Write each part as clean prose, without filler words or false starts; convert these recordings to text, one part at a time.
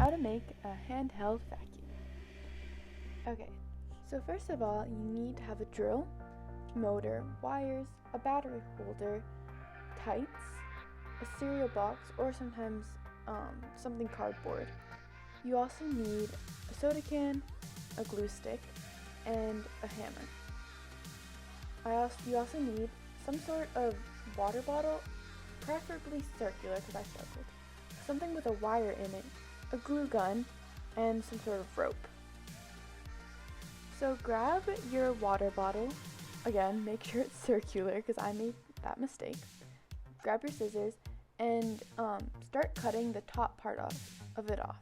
how to make a handheld vacuum. Okay, so first of all, you need to have a drill, motor, wires, a battery holder, tights, a cereal box, or sometimes something cardboard. You also need a soda can, a glue stick, and a hammer. You also need some sort of water bottle, preferably circular because I struggled, something with a wire in it, a glue gun, and some sort of rope. So grab your water bottle, again make sure it's circular because I made that mistake. Grab your scissors and start cutting the top part of it off.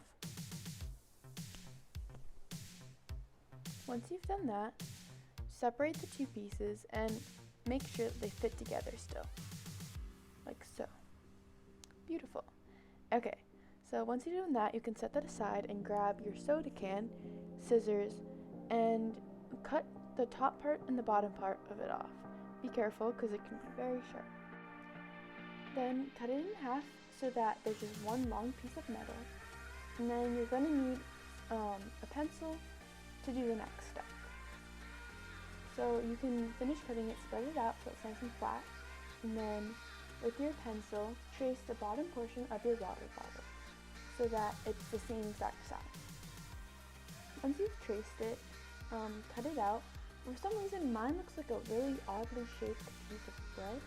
Once you've done that, separate the two pieces and make sure that they fit together still, like so. Beautiful. Okay, so once you've done that, you can set that aside and grab your soda can, scissors, and cut the top part and the bottom part of it off. Be careful because it can be very sharp. Then cut it in half so that there's just one long piece of metal, and then you're going to need a pencil to do the next step. So you can finish cutting it, spread it out so it's nice and flat, and then with your pencil, trace the bottom portion of your water bottle so that it's the same exact size. Once you've traced it, cut it out. For some reason, mine looks like a really oddly shaped piece of bread,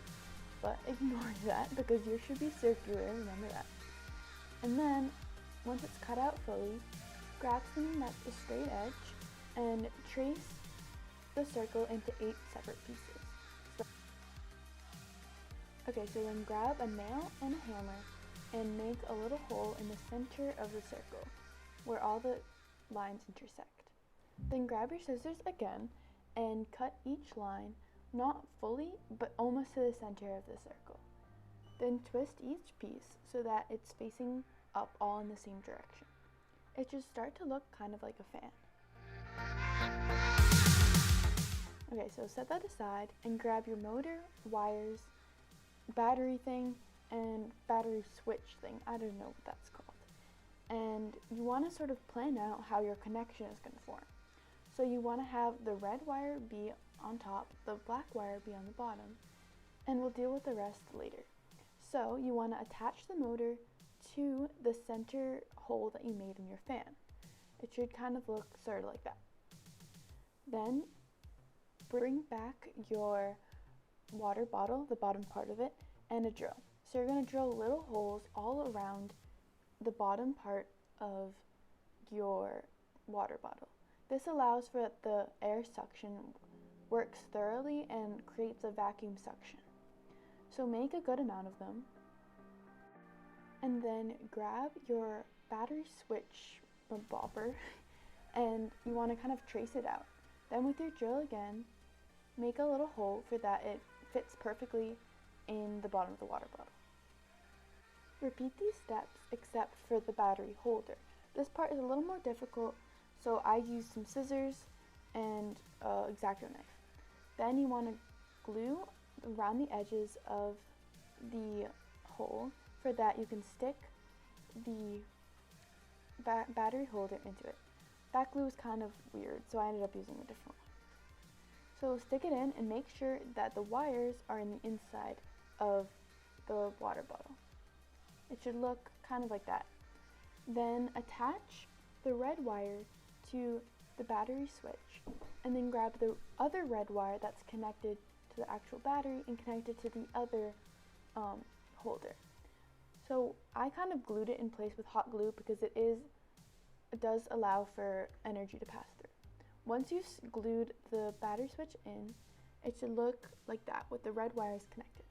but ignore that because yours should be circular, remember that. And then, once it's cut out fully, grab something that's a straight edge and trace the circle into 8 separate pieces. Okay, so then grab a nail and a hammer and make a little hole in the center of the circle where all the lines intersect. Then grab your scissors again and cut each line, not fully, but almost to the center of the circle. Then twist each piece so that it's facing up all in the same direction. It should start to look kind of like a fan. Okay, so set that aside and grab your motor, wires, battery thing, and battery switch thing. I don't know what that's called. And you want to sort of plan out how your connection is going to form. So you want to have the red wire be on top, the black wire be on the bottom, and we'll deal with the rest later. So you want to attach the motor to the center hole that you made in your fan. It should kind of look sort of like that. Then bring back your water bottle, the bottom part of it, and a drill. So you're going to drill little holes all around the bottom part of your water bottle. This allows for the air suction works thoroughly and creates a vacuum suction. So make a good amount of them. And then grab your battery switch bobber and you want to kind of trace it out. Then with your drill again, make a little hole for that it fits perfectly in the bottom of the water bottle. Repeat these steps except for the battery holder. This part is a little more difficult, so I used some scissors and X-Acto knife. Then you want to glue around the edges of the hole. For that, you can stick the battery holder into it. That glue is kind of weird, so I ended up using a different one. So stick it in and make sure that the wires are in the inside of the water bottle. It should look kind of like that. Then attach the red wire to the battery switch and then grab the other red wire that's connected to the actual battery and connect it to the other holder. So I kind of glued it in place with hot glue because it does allow for energy to pass through. Once you've glued the battery switch in, it should look like that with the red wires connected.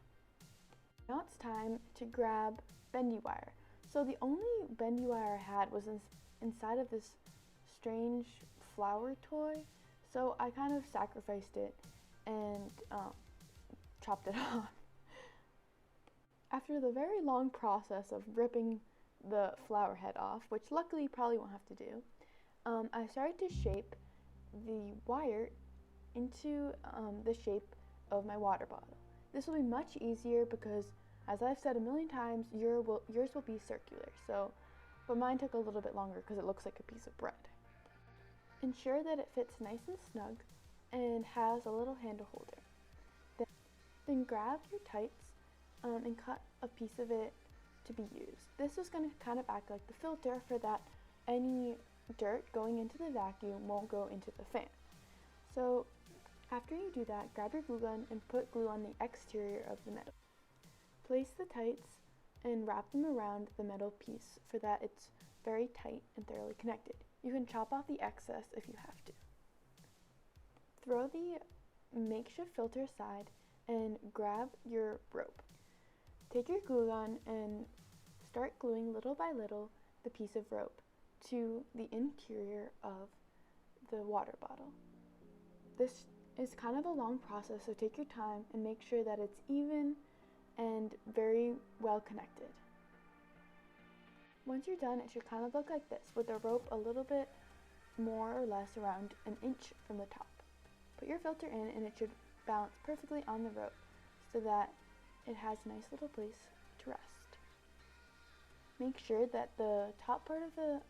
Now it's time to grab bendy wire. So the only bendy wire I had was inside of this strange flower toy, so I kind of sacrificed it and chopped it off. After the very long process of ripping the flower head off, which luckily you probably won't have to do, I started to shape the wire into the shape of my water bottle. This will be much easier because, as I've said a million times, yours will be circular. So but mine took a little bit longer because it looks like a piece of bread. Ensure that it fits nice and snug and has a little handle holder. Then grab your tights and cut a piece of it to be used. This is going to kind of act like the filter for that any dirt going into the vacuum won't go into the fan. So after you do that, grab your glue gun and put glue on the exterior of the metal. Place the tights and wrap them around the metal piece so that it's very tight and thoroughly connected. You can chop off the excess if you have to. Throw the makeshift filter aside and grab your rope. Take your glue gun and start gluing little by little the piece of rope to the interior of the water bottle. This is kind of a long process, so take your time and make sure that it's even and very well connected. Once you're done, it should kind of look like this, with the rope a little bit more or less around an inch from the top. Put your filter in and it should balance perfectly on the rope so that it has a nice little place to rest. Make sure that the top part of the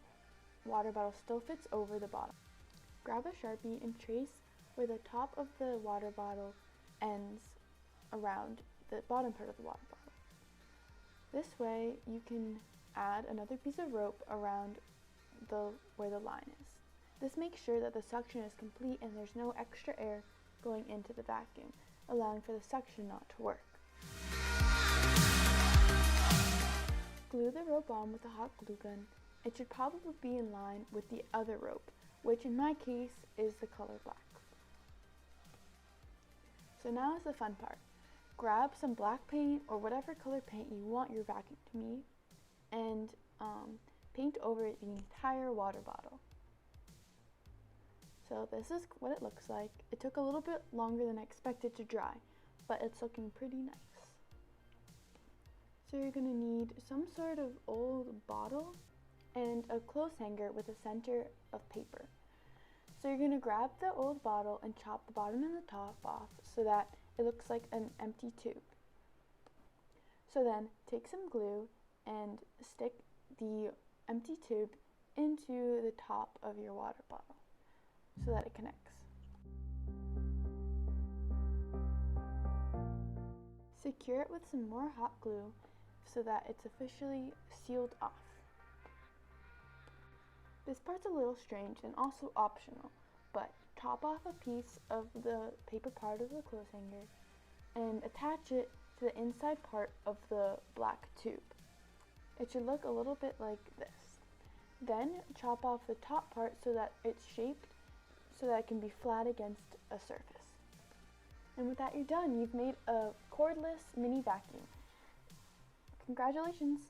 water bottle still fits over the bottom. Grab a Sharpie and trace where the top of the water bottle ends around the bottom part of the water bottle. This way you can add another piece of rope around where the line is. This makes sure that the suction is complete and there's no extra air going into the vacuum, allowing for the suction not to work. Glue the rope on with a hot glue gun. It should probably be in line with the other rope, which in my case is the color black. So now is the fun part. Grab some black paint or whatever color paint you want your vacuum to be and paint over the entire water bottle. So this is what it looks like. It took a little bit longer than I expected to dry, but it's looking pretty nice. So you're going to need some sort of old bottle and a clothes hanger with a center of paper. So you're going to grab the old bottle and chop the bottom and the top off so that it looks like an empty tube. So then take some glue and stick the empty tube into the top of your water bottle so that it connects. Secure it with some more hot glue so that it's officially sealed off. This part's a little strange and also optional, but chop off a piece of the paper part of the clothes hanger and attach it to the inside part of the black tube. It should look a little bit like this. Then chop off the top part so that it's shaped so that it can be flat against a surface. And with that, you're done. You've made a cordless mini vacuum. Congratulations!